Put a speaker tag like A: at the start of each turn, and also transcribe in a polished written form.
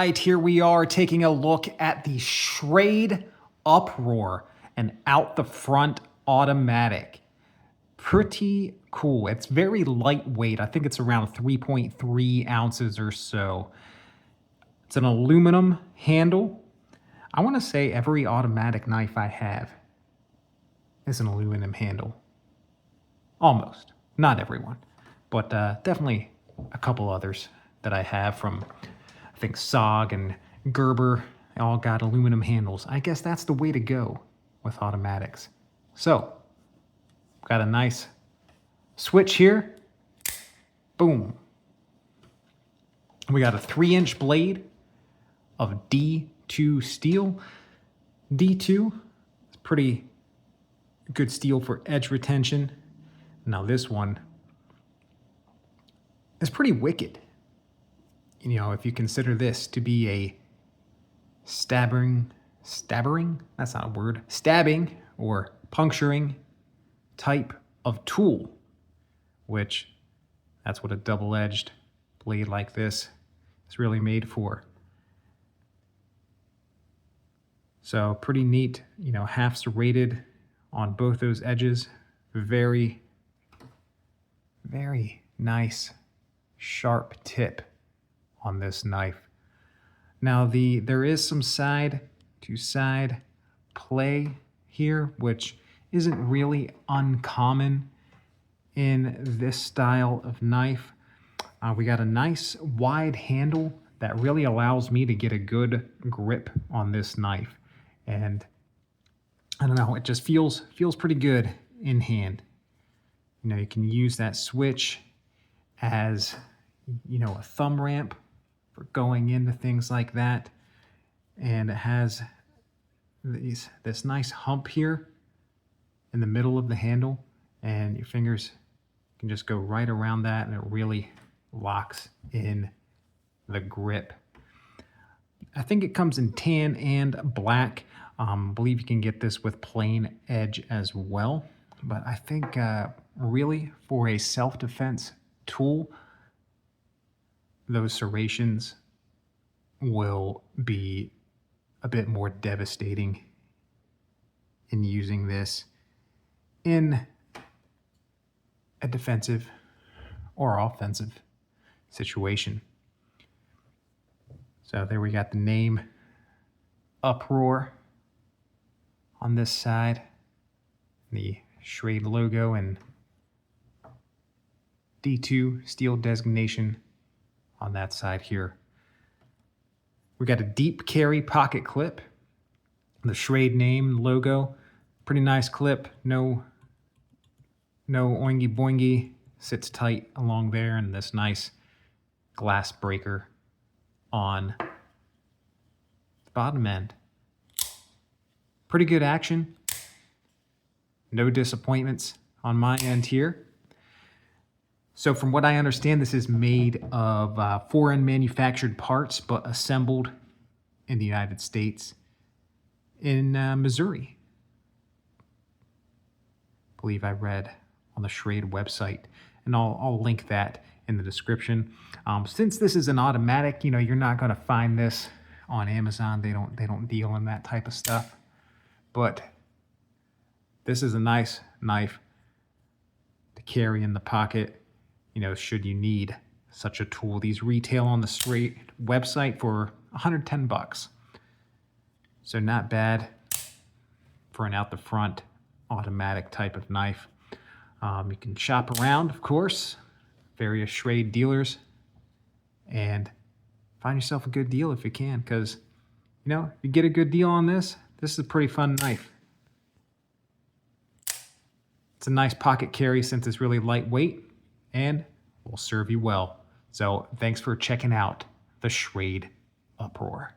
A: right, here we are taking a look at the Schrade Uproar, an out the front automatic. Pretty cool. It's very lightweight. I think it's around 3.3 ounces or so. It's an aluminum handle. I want to say every automatic knife I have is an aluminum handle. Almost. Not everyone, but definitely a couple others that I have from, I think, SOG and Gerber. They all got aluminum handles. I guess that's the way to go with automatics. So, got a nice switch here. Boom. We got a 3-inch blade of D2 steel. D2 is pretty good steel for edge retention. Now this one is pretty wicked. You know, if you consider this to be a stabbing, that's not a word, stabbing or puncturing type of tool, which that's what a double-edged blade like this is really made for. So pretty neat, you know, half serrated on both those edges. Very, very nice sharp tip on this knife. Now there is some side to side play here, which isn't really uncommon in this style of knife. We got a nice wide handle that really allows me to get a good grip on this knife. And I don't know, it just feels pretty good in hand. You know, you can use that switch as, you know, a thumb ramp for going into things like that. And it has this nice hump here in the middle of the handle, and your fingers can just go right around that, and it really locks in the grip. I think it comes in tan and black. I believe you can get this with plain edge as well. But I think really for a self-defense tool, those serrations will be a bit more devastating in using this in a defensive or offensive situation. So there we got the name Uproar on this side, the Schrade logo and D2 steel designation on that side here. We got a deep carry pocket clip, the Schrade name, logo, pretty nice clip, no oingy boingy, sits tight along there, and this nice glass breaker on the bottom end. Pretty good action. No disappointments on my end here. So from what I understand, this is made of foreign manufactured parts, but assembled in the United States in Missouri. I believe I read on the Schrade website, and I'll link that in the description. Since this is an automatic, you know, you're not going to find this on Amazon. They don't deal in that type of stuff. But this is a nice knife to carry in the pocket, you know, should you need such a tool. These retail on the Schrade website for $110. So not bad for an out the front automatic type of knife. You can shop around, of course, various Schrade dealers, and find yourself a good deal if you can, because, you know, if you get a good deal on this, this is a pretty fun knife. It's a nice pocket carry since it's really lightweight and will serve you well. So thanks for checking out the Schrade Uproar.